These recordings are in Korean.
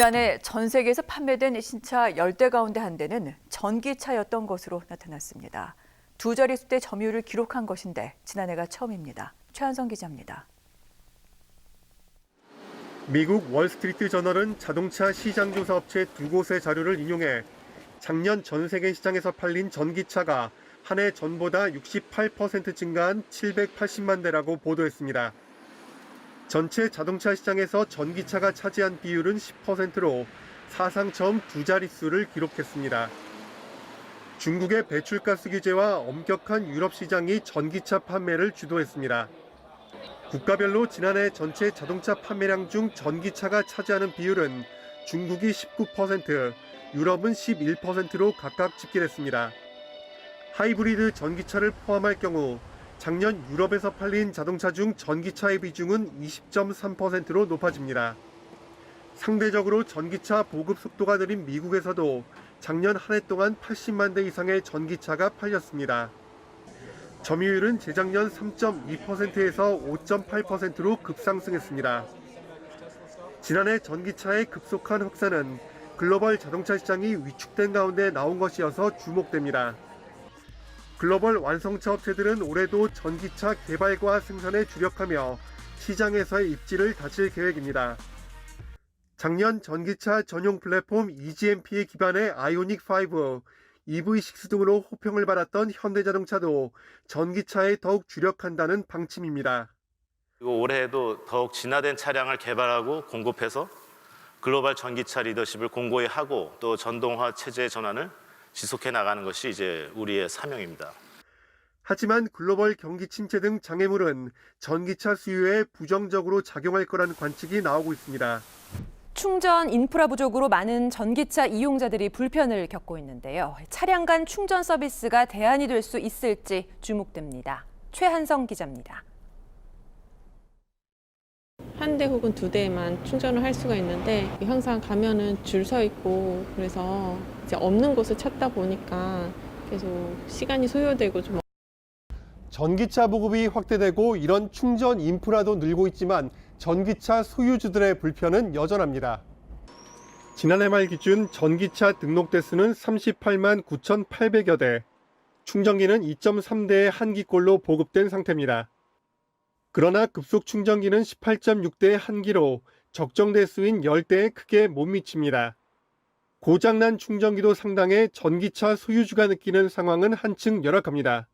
지난해 전 세계에서 판매된 신차 10대 가운데 한 대는 전기차였던 것으로 나타났습니다. 두 자릿수대 점유율을 기록한 것인데 지난해가 처음입니다. 최한성 기자입니다. 미국 월스트리트 저널은 자동차 시장 조사 업체 두 곳의 자료를 인용해 작년 전 세계 시장에서 팔린 전기차가 한 해 전보다 68% 증가한 780만 대라고 보도했습니다. 전체 자동차 시장에서 전기차가 차지한 비율은 10%로 사상 처음 두 자릿수를 기록했습니다. 중국의 배출가스 규제와 엄격한 유럽 시장이 전기차 판매를 주도했습니다. 국가별로 지난해 전체 자동차 판매량 중 전기차가 차지하는 비율은 중국이 19%, 유럽은 11%로 각각 집계됐습니다. 하이브리드 전기차를 포함할 경우 작년 유럽에서 팔린 자동차 중 전기차의 비중은 20.3%로 높아집니다. 상대적으로 전기차 보급 속도가 느린 미국에서도 작년 한 해 동안 80만 대 이상의 전기차가 팔렸습니다. 점유율은 재작년 3.2%에서 5.8%로 급상승했습니다. 지난해 전기차의 급속한 확산은 글로벌 자동차 시장이 위축된 가운데 나온 것이어서 주목됩니다. 글로벌 완성차 업체들은 올해도 전기차 개발과 생산에 주력하며 시장에서의 입지를 다질 계획입니다. 작년 전기차 전용 플랫폼 EGMP에 기반의 아이오닉5, EV6 등으로 호평을 받았던 현대자동차도 전기차에 더욱 주력한다는 방침입니다. 그리고 올해에도 더욱 진화된 차량을 개발하고 공급해서 글로벌 전기차 리더십을 공고히 하고 또 전동화 체제의 전환을 지속해 나가는 것이 이제 우리의 사명입니다. 하지만 글로벌 경기 침체 등 장애물은 전기차 수요에 부정적으로 작용할 거라는 관측이 나오고 있습니다. 충전 인프라 부족으로 많은 전기차 이용자들이 불편을 겪고 있는데요. 차량 간 충전 서비스가 대안이 될 수 있을지 주목됩니다. 최한성 기자입니다. 한 대 혹은 두 대만 충전을 할 수가 있는데 항상 가면은 줄 서 있고 그래서 이제 없는 곳을 찾다 보니까 계속 시간이 소요되고 좀. 전기차 보급이 확대되고 이런 충전 인프라도 늘고 있지만 전기차 소유주들의 불편은 여전합니다. 지난해 말 기준 전기차 등록 대수는 38만 9,800여 대, 충전기는 2.3대의 한 기꼴로 보급된 상태입니다. 그러나 급속 충전기는 18.6대의 한 기로 적정 대수인 10대에 크게 못 미칩니다. 고장난 충전기도 상당해 전기차 소유주가 느끼는 상황은 한층 열악합니다.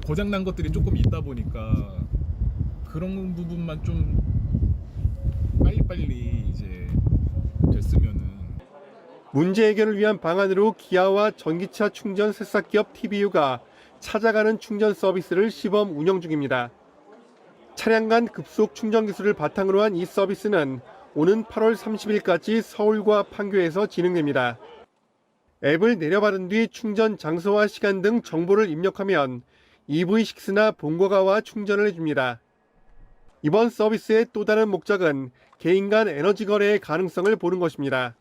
고장난 것들이 조금 있다 보니까 그런 부분만 좀 빨리빨리 이제 됐으면은. 문제 해결을 위한 방안으로 기아와 전기차 충전 새싹 기업 TBU가 찾아가는 충전 서비스를 시범 운영 중입니다. 차량 간 급속 충전 기술을 바탕으로 한 이 서비스는 오는 8월 30일까지 서울과 판교에서 진행됩니다. 앱을 내려받은 뒤 충전 장소와 시간 등 정보를 입력하면 EV6나 본거가와 충전을 해줍니다. 이번 서비스의 또 다른 목적은 개인 간 에너지 거래의 가능성을 보는 것입니다.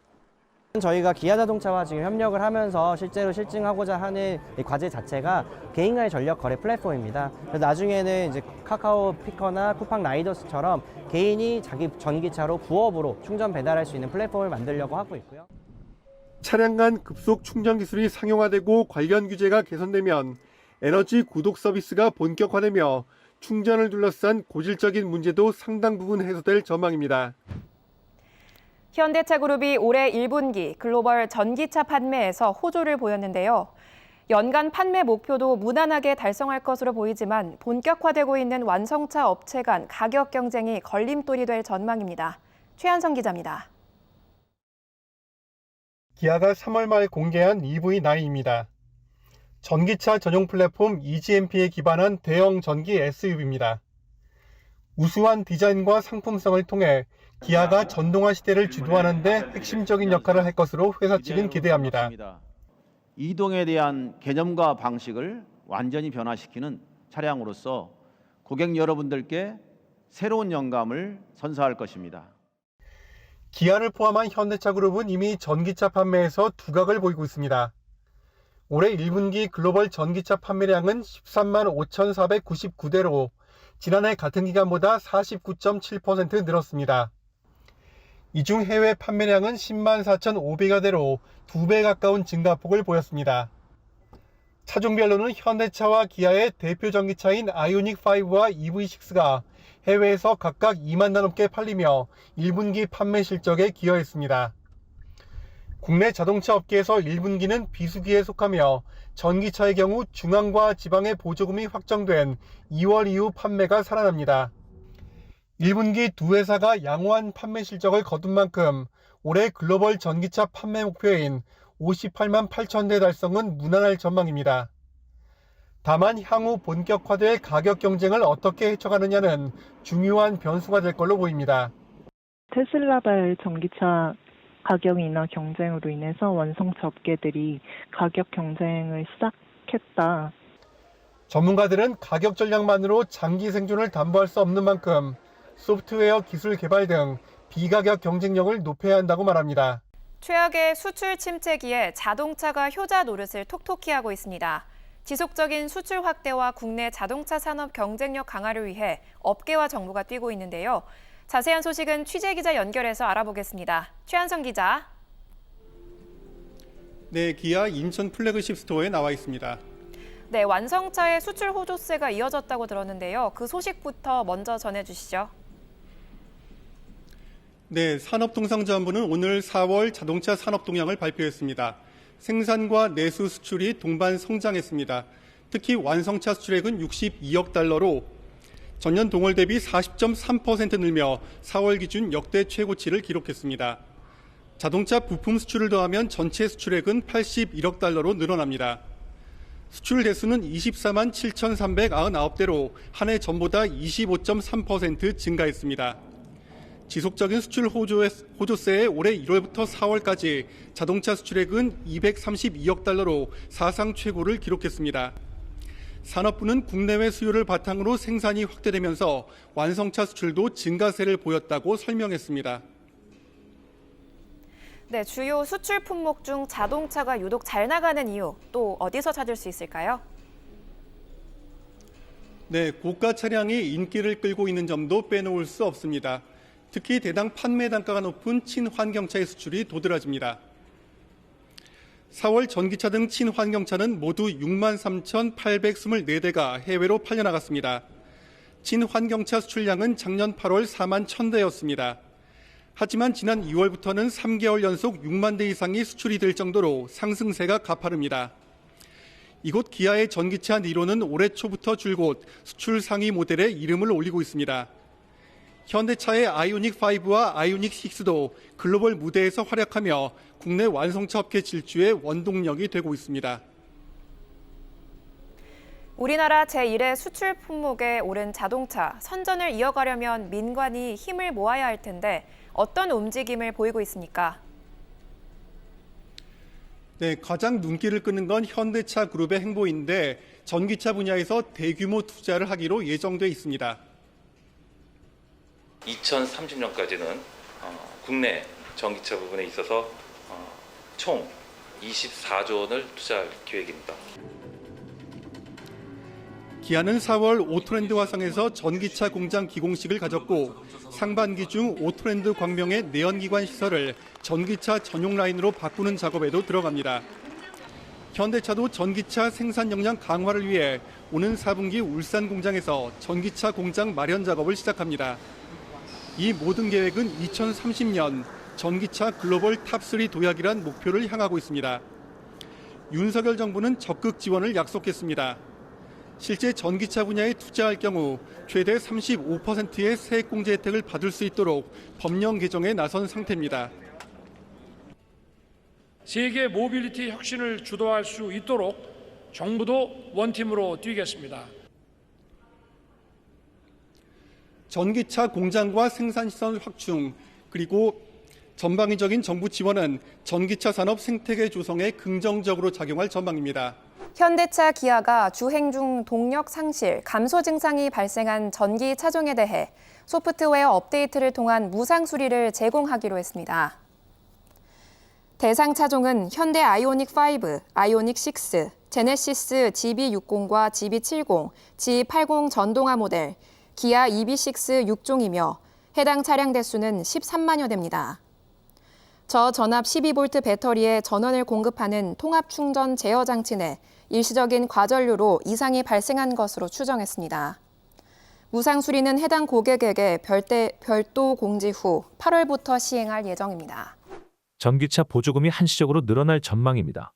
저희가 기아자동차와 지금 협력을 하면서 실제로 실증하고자 하는 이 과제 자체가 개인 간의 전력 거래 플랫폼입니다. 그래서 나중에는 이제 카카오 피커나 쿠팡 라이더스처럼 개인이 자기 전기차로 부업으로 충전 배달할 수 있는 플랫폼을 만들려고 하고 있고요. 차량 간 급속 충전 기술이 상용화되고 관련 규제가 개선되면 에너지 구독 서비스가 본격화되며 충전을 둘러싼 고질적인 문제도 상당 부분 해소될 전망입니다. 현대차그룹이 올해 1분기 글로벌 전기차 판매에서 호조를 보였는데요. 연간 판매 목표도 무난하게 달성할 것으로 보이지만 본격화되고 있는 완성차 업체 간 가격 경쟁이 걸림돌이 될 전망입니다. 최한성 기자입니다. 기아가 3월 말 공개한 EV9입니다. 전기차 전용 플랫폼 EGMP에 기반한 대형 전기 SUV입니다. 우수한 디자인과 상품성을 통해 기아가 전동화 시대를 주도하는 데 핵심적인 역할을 할 것으로 회사 측은 기대합니다. 이동에 대한 개념과 방식을 완전히 변화시키는 차량으로서 고객 여러분들께 새로운 영감을 선사할 것입니다. 기아를 포함한 현대차그룹은 이미 전기차 판매에서 두각을 보이고 있습니다. 올해 1분기 글로벌 전기차 판매량은 13만 5,499대로 지난해 같은 기간보다 49.7% 늘었습니다. 이 중 해외 판매량은 10만 4,500여 대로 2배 가까운 증가폭을 보였습니다. 차종별로는 현대차와 기아의 대표 전기차인 아이오닉5와 EV6가 해외에서 각각 2만 대 넘게 팔리며 1분기 판매 실적에 기여했습니다. 국내 자동차 업계에서 1분기는 비수기에 속하며 전기차의 경우 중앙과 지방의 보조금이 확정된 2월 이후 판매가 살아납니다. 1분기 두 회사가 양호한 판매 실적을 거둔 만큼 올해 글로벌 전기차 판매 목표인 58만 8천 대 달성은 무난할 전망입니다. 다만 향후 본격화될 가격 경쟁을 어떻게 헤쳐가느냐는 중요한 변수가 될 걸로 보입니다. 테슬라발 전기차 가격 인하 경쟁으로 인해서 완성차 업계들이 가격 경쟁을 시작했다. 전문가들은 가격 전략만으로 장기 생존을 담보할 수 없는 만큼 소프트웨어 기술 개발 등 비가격 경쟁력을 높여야 한다고 말합니다. 최악의 수출 침체기에 자동차가 효자 노릇을 톡톡히 하고 있습니다. 지속적인 수출 확대와 국내 자동차 산업 경쟁력 강화를 위해 업계와 정부가 뛰고 있는데요. 자세한 소식은 취재기자 연결해서 알아보겠습니다. 최한성 기자. 네, 기아 인천 플래그십 스토어에 나와 있습니다. 네, 완성차의 수출 호조세가 이어졌다고 들었는데요. 그 소식부터 먼저 전해주시죠. 네, 산업통상자원부는 오늘 4월 자동차 산업 동향을 발표했습니다. 생산과 내수 수출이 동반 성장했습니다. 특히 완성차 수출액은 62억 달러로 전년 동월 대비 40.3% 늘며 4월 기준 역대 최고치를 기록했습니다. 자동차 부품 수출을 더하면 전체 수출액은 81억 달러로 늘어납니다. 수출 대수는 24만 7,399대로 한 해 전보다 25.3% 증가했습니다. 지속적인 수출 호조세에 올해 1월부터 4월까지 자동차 수출액은 232억 달러로 사상 최고를 기록했습니다. 산업부는 국내외 수요를 바탕으로 생산이 확대되면서 완성차 수출도 증가세를 보였다고 설명했습니다. 네, 주요 수출 품목 중 자동차가 유독 잘 나가는 이유, 또 어디서 찾을 수 있을까요? 네, 고가 차량이 인기를 끌고 있는 점도 빼놓을 수 없습니다. 특히 대당 판매 단가가 높은 친환경차의 수출이 도드라집니다. 4월 전기차 등 친환경차는 모두 6만 3,824대가 해외로 팔려나갔습니다. 친환경차 수출량은 작년 8월 4만 1,000대였습니다. 하지만 지난 2월부터는 3개월 연속 6만 대 이상이 수출이 될 정도로 상승세가 가파릅니다. 이곳 기아의 전기차 니로는 올해 초부터 줄곧 수출 상위 모델에 이름을 올리고 있습니다. 현대차의 아이오닉5와 아이오닉6도 글로벌 무대에서 활약하며 국내 완성차 업계 질주의 원동력이 되고 있습니다. 우리나라 제1의 수출 품목에 오른 자동차, 선전을 이어가려면 민관이 힘을 모아야 할 텐데 어떤 움직임을 보이고 있습니까? 네, 가장 눈길을 끄는 건 현대차 그룹의 행보인데 전기차 분야에서 대규모 투자를 하기로 예정돼 있습니다. 2030년까지는 국내 전기차 부분에 있어서 총 24조 원을 투자할 계획입니다. 기아는 4월 오토랜드 화성에서 전기차 공장 기공식을 가졌고 상반기 중 오토랜드 광명의 내연기관 시설을 전기차 전용 라인으로 바꾸는 작업에도 들어갑니다. 현대차도 전기차 생산 역량 강화를 위해 오는 4분기 울산 공장에서 전기차 공장 마련 작업을 시작합니다. 이 모든 계획은 2030년 전기차 글로벌 탑3 도약이란 목표를 향하고 있습니다. 윤석열 정부는 적극 지원을 약속했습니다. 실제 전기차 분야에 투자할 경우 최대 35%의 세액공제 혜택을 받을 수 있도록 법령 개정에 나선 상태입니다. 세계 모빌리티 혁신을 주도할 수 있도록 정부도 원팀으로 뛰겠습니다. 전기차 공장과 생산시설 확충 그리고 전방위적인 정부 지원은 전기차 산업 생태계 조성에 긍정적으로 작용할 전망입니다. 현대차, 기아가 주행 중 동력 상실, 감소 증상이 발생한 전기 차종에 대해 소프트웨어 업데이트를 통한 무상 수리를 제공하기로 했습니다. 대상 차종은 현대 아이오닉5, 아이오닉6, 제네시스 GB60과 GB70, G80 전동화 모델, 기아 EV6 6종이며 해당 차량 대수는 13만여 대입니다. 저전압 12V 배터리에 전원을 공급하는 통합 충전 제어 장치 내 일시적인 과전류로 이상이 발생한 것으로 추정했습니다. 무상 수리는 해당 고객에게 별도 공지 후 8월부터 시행할 예정입니다. 전기차 보조금이 한시적으로 늘어날 전망입니다.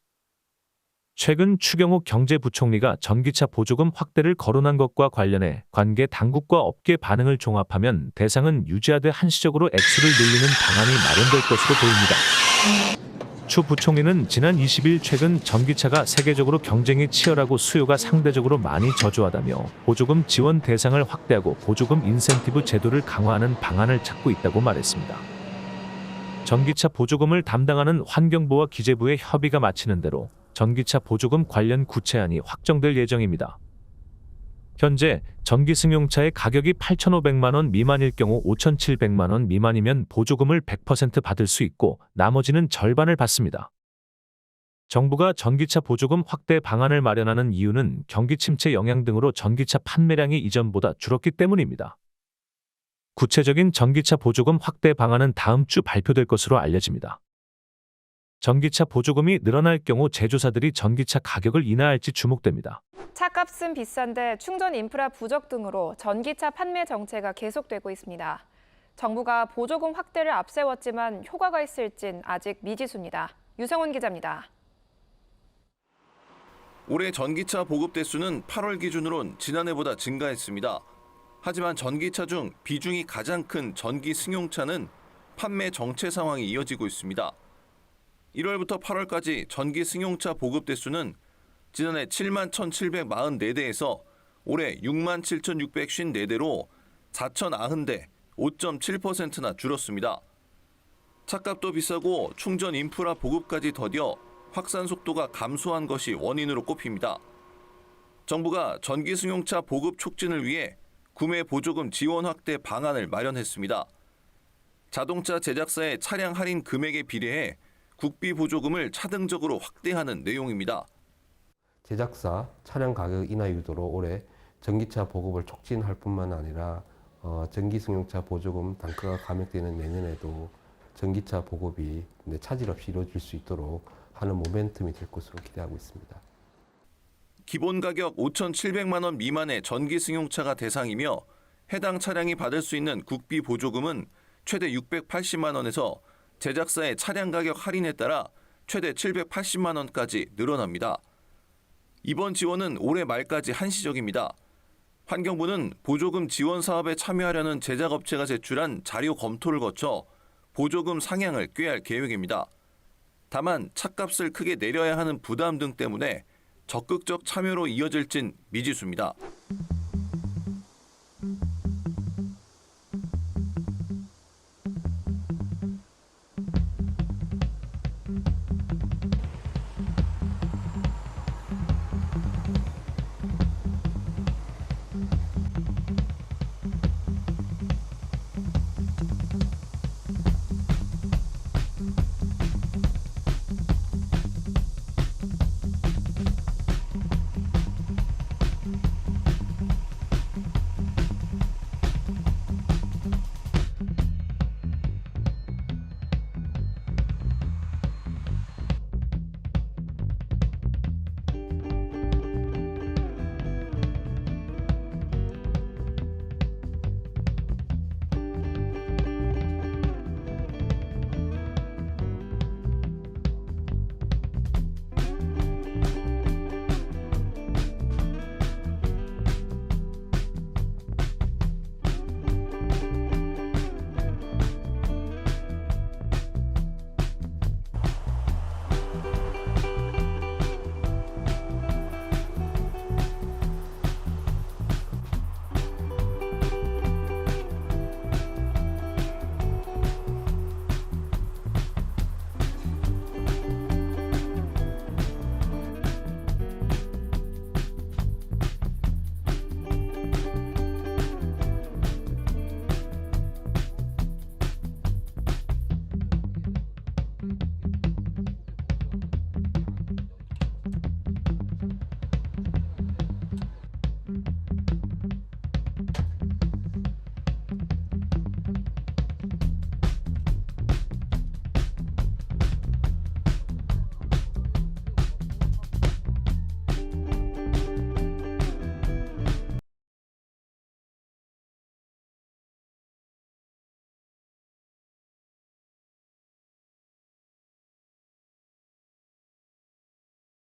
최근 추경호 경제부총리가 전기차 보조금 확대를 거론한 것과 관련해 관계 당국과 업계 반응을 종합하면 대상은 유지하되 한시적으로 액수를 늘리는 방안이 마련될 것으로 보입니다. 추 부총리는 지난 20일 최근 전기차가 세계적으로 경쟁이 치열하고 수요가 상대적으로 많이 저조하다며 보조금 지원 대상을 확대하고 보조금 인센티브 제도를 강화하는 방안을 찾고 있다고 말했습니다. 전기차 보조금을 담당하는 환경부와 기재부의 협의가 마치는 대로 전기차 보조금 관련 구체안이 확정될 예정입니다. 현재 전기 승용차의 가격이 8,500만 원 미만일 경우 5,700만 원 미만이면 보조금을 100% 받을 수 있고 나머지는 절반을 받습니다. 정부가 전기차 보조금 확대 방안을 마련하는 이유는 경기 침체 영향 등으로 전기차 판매량이 이전보다 줄었기 때문입니다. 구체적인 전기차 보조금 확대 방안은 다음 주 발표될 것으로 알려집니다. 전기차 보조금이 늘어날 경우 제조사들이 전기차 가격을 인하할지 주목됩니다. 차값은 비싼데 충전 인프라 부족 등으로 전기차 판매 정체가 계속되고 있습니다. 정부가 보조금 확대를 앞세웠지만 효과가 있을진 아직 미지수입니다. 유성훈 기자입니다. 올해 전기차 보급 대수는 8월 기준으론 지난해보다 증가했습니다. 하지만 전기차 중 비중이 가장 큰 전기 승용차는 판매 정체 상황이 이어지고 있습니다. 1월부터 8월까지 전기 승용차 보급 대수는 지난해 7만 1,744대에서 올해 6만 7,654대로 4,090대, 5.7%나 줄었습니다. 차값도 비싸고 충전 인프라 보급까지 더뎌 확산 속도가 감소한 것이 원인으로 꼽힙니다. 정부가 전기 승용차 보급 촉진을 위해 구매 보조금 지원 확대 방안을 마련했습니다. 자동차 제작사의 차량 할인 금액에 비례해 국비 보조금을 차등적으로 확대하는 내용입니다. 제작사 차량 가격 인하 유도로 올해 전기차 보급을 촉진할 뿐만 아니라 전기 승용차 보조금 단가가 감액되는 내년에도 전기차 보급이 차질 없이 이루어질 수 있도록 하는 모멘텀이 될 것으로 기대하고 있습니다. 기본 가격 5,700만 원 미만의 전기 승용차가 대상이며 해당 차량이 받을 수 있는 국비 보조금은 최대 680만 원에서 제작사의 차량 가격 할인에 따라 최대 780만 원까지 늘어납니다. 이번 지원은 올해 말까지 한시적입니다. 환경부는 보조금 지원 사업에 참여하려는 제작업체가 제출한 자료 검토를 거쳐 보조금 상향을 꾀할 계획입니다. 다만 차값을 크게 내려야 하는 부담 등 때문에 적극적 참여로 이어질진 미지수입니다.